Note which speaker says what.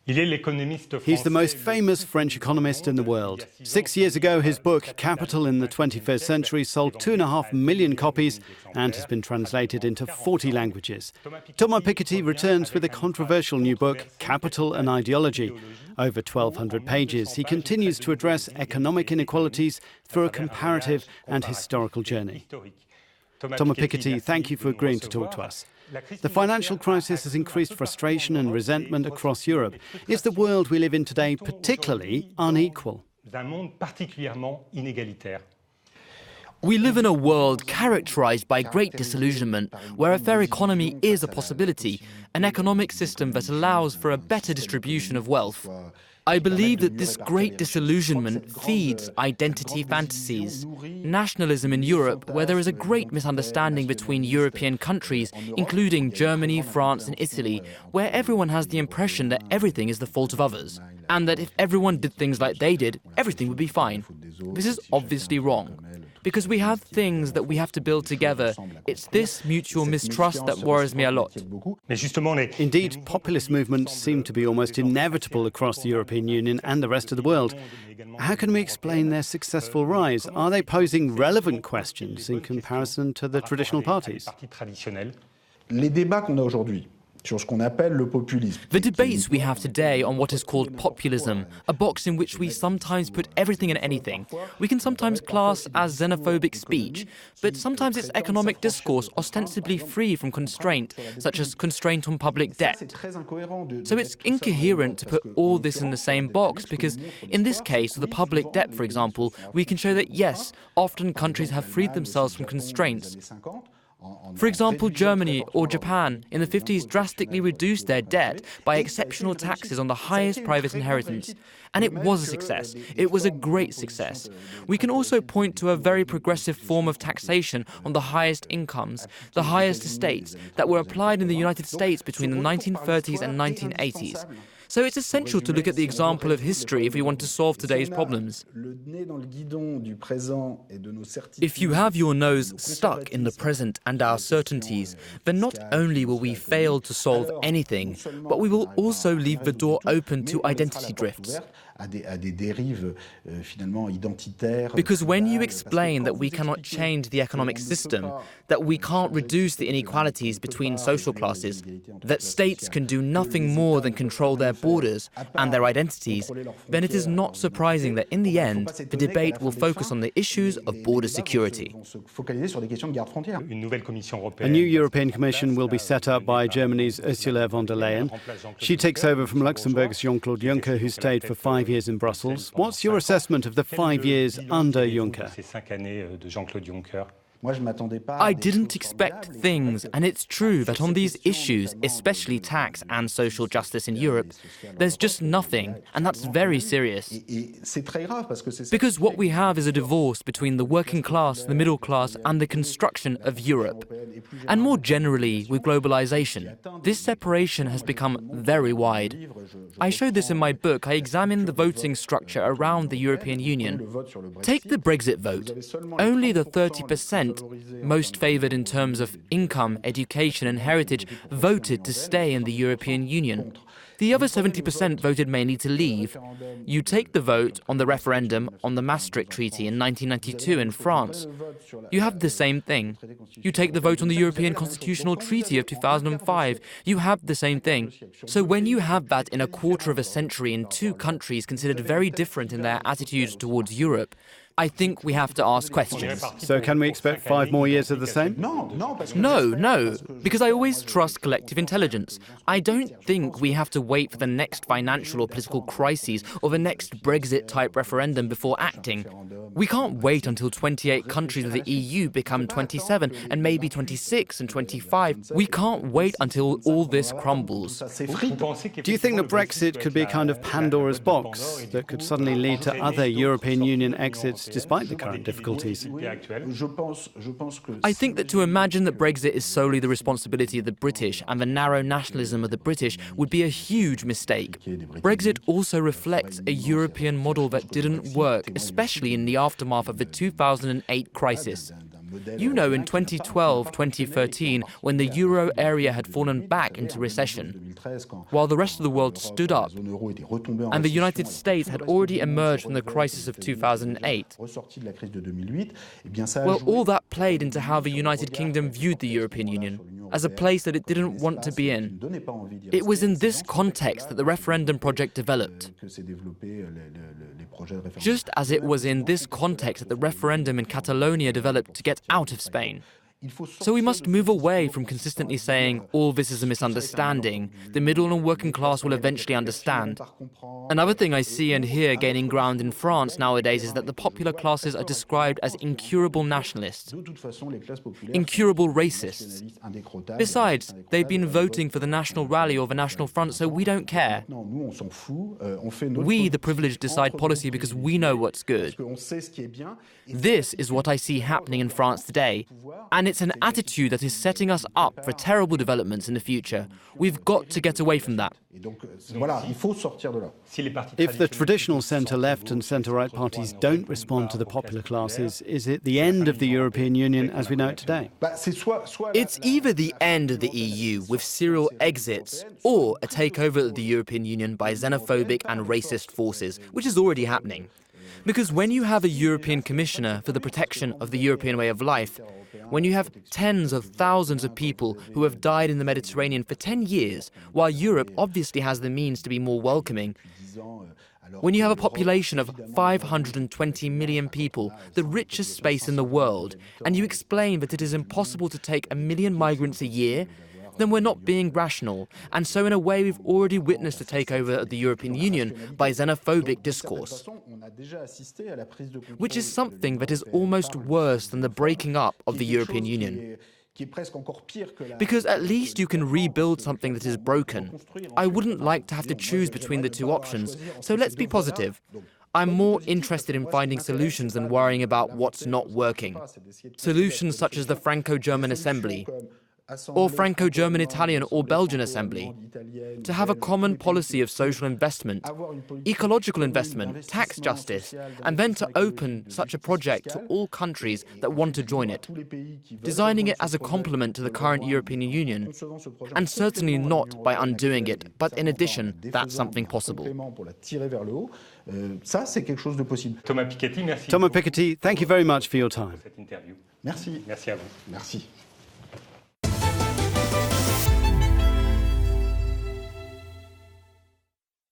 Speaker 1: He's the most famous French economist in the world. 6 years ago, his book, Capital in the 21st Century, sold 2.5 million copies and has been translated into 40 languages. Thomas Piketty returns with a controversial new book, Capital and Ideology. Over 1,200 pages, he continues to address economic inequalities through a comparative and historical journey. Thomas Piketty, thank you for agreeing to talk to us. The financial crisis has increased frustration and resentment across Europe. Is the world we live in today particularly unequal?
Speaker 2: We live in a world characterized by great disillusionment, where a fair economy is a possibility, an economic system that allows for a better distribution of wealth. I believe that this great disillusionment feeds identity fantasies. Nationalism in Europe, where there is a great misunderstanding between European countries, including Germany, France and Italy, where everyone has the impression that everything is the fault of others, and that if everyone did things like they did, everything would be fine. This is obviously wrong. Because we have things that we have to build together. It's this mutual mistrust that worries me a lot.
Speaker 1: Indeed, populist movements seem to be almost inevitable across the European Union and the rest of the world. How can we explain their successful rise? Are they posing relevant questions in comparison to the traditional parties?
Speaker 2: The debates we have today on what is called populism, a box in which we sometimes put everything and anything, we can sometimes class as xenophobic speech, but sometimes it's economic discourse ostensibly free from constraint, such as constraint on public debt. So it's incoherent to put all this in the same box, because in this case, with the public debt, for example, we can show that yes, often countries have freed themselves from constraints. For example, Germany or Japan in the 50s drastically reduced their debt by exceptional taxes on the highest private inheritance. And it was a success. It was a great success. We can also point to a very progressive form of taxation on the highest incomes, the highest estates, that were applied in the United States between the 1930s and 1980s. So it's essential to look at the example of history if we want to solve today's problems. If you have your nose stuck in the present and our certainties, then not only will we fail to solve anything, but we will also leave the door open to identity drifts. Because when you explain that we cannot change the economic system, that we can't reduce the inequalities between social classes, that states can do nothing more than control their borders and their identities, then it is not surprising that in the end, the debate will focus on the issues of border security.
Speaker 1: A new European Commission will be set up by Germany's Ursula von der Leyen. She takes over from Luxembourg's Jean-Claude Juncker, who stayed for 5 years in Brussels. What's your assessment of the 5 years under Juncker?
Speaker 2: I didn't expect things, and it's true that on these issues, especially tax and social justice in Europe, there's just nothing, and that's very serious. Because what we have is a divorce between the working class, the middle class, and the construction of Europe. And more generally, with globalization, this separation has become very wide. I showed this in my book. I examined the voting structure around the European Union. Take the Brexit vote. Only the 30% most favoured in terms of income, education and heritage voted to stay in the European Union. The other 70% voted mainly to leave. You take the vote on the referendum on the Maastricht Treaty in 1992 in France. You have the same thing. You take the vote on the European Constitutional Treaty of 2005. You have the same thing. So when you have that in a quarter of a century in two countries considered very different in their attitudes towards Europe, I think we have to ask questions.
Speaker 1: So can we expect 5 more years of the same?
Speaker 2: No, because I always trust collective intelligence. I don't think we have to wait for the next financial or political crises or the next Brexit-type referendum before acting. We can't wait until 28 countries of the EU become 27 and maybe 26 and 25. We can't wait until all this crumbles.
Speaker 1: Do you think that Brexit could be a kind of Pandora's box that could suddenly lead to other European Union exits despite the current difficulties?
Speaker 2: I think that to imagine that Brexit is solely the responsibility of the British and the narrow nationalism of the British would be a huge mistake. Brexit also reflects a European model that didn't work, especially in the aftermath of the 2008 crisis. You know, in 2012, 2013, when the euro area had fallen back into recession, while the rest of the world stood up, and the United States had already emerged from the crisis of 2008, well, all that played into how the United Kingdom viewed the European Union, as a place that it didn't want to be in. It was in this context that the referendum project developed. Just as it was in this context that the referendum in Catalonia developed to get out of Spain. So we must move away from consistently saying, all this is a misunderstanding, the middle and working class will eventually understand. Another thing I see and hear gaining ground in France nowadays is that the popular classes are described as incurable nationalists, incurable racists. Besides, they've been voting for the National Rally or the National Front, so we don't care. We, the privileged, decide policy because we know what's good. This is what I see happening in France today, and it's an attitude that is setting us up for terrible developments in the future. We've got to get away from that.
Speaker 1: If the traditional centre-left and centre-right parties don't respond to the popular classes, is it the end of the European Union as we know it today?
Speaker 2: It's either the end of the EU with serial exits or a takeover of the European Union by xenophobic and racist forces, which is already happening. Because when you have a European Commissioner for the protection of the European way of life, when you have tens of thousands of people who have died in the Mediterranean for 10 years, while Europe obviously has the means to be more welcoming, when you have a population of 520 million people, the richest space in the world, and you explain that it is impossible to take 1 million migrants a year, then we're not being rational. And so in a way we've already witnessed the takeover of the European Union by xenophobic discourse, which is something that is almost worse than the breaking up of the European Union. Because at least you can rebuild something that is broken. I wouldn't like to have to choose between the two options, so let's be positive. I'm more interested in finding solutions than worrying about what's not working. Solutions such as the Franco-German Assembly, or Franco-German-Italian or Belgian Assembly, to have a common policy of social investment, ecological investment, tax justice, and then to open such a project to all countries that want to join it, designing it as a complement to the current European Union, and certainly not by undoing it, but in addition, that's something possible.
Speaker 3: Thomas Piketty, merci.
Speaker 1: Thomas Piketty, thank you very much for your time.
Speaker 3: Merci.
Speaker 4: Merci à vous.
Speaker 3: Merci.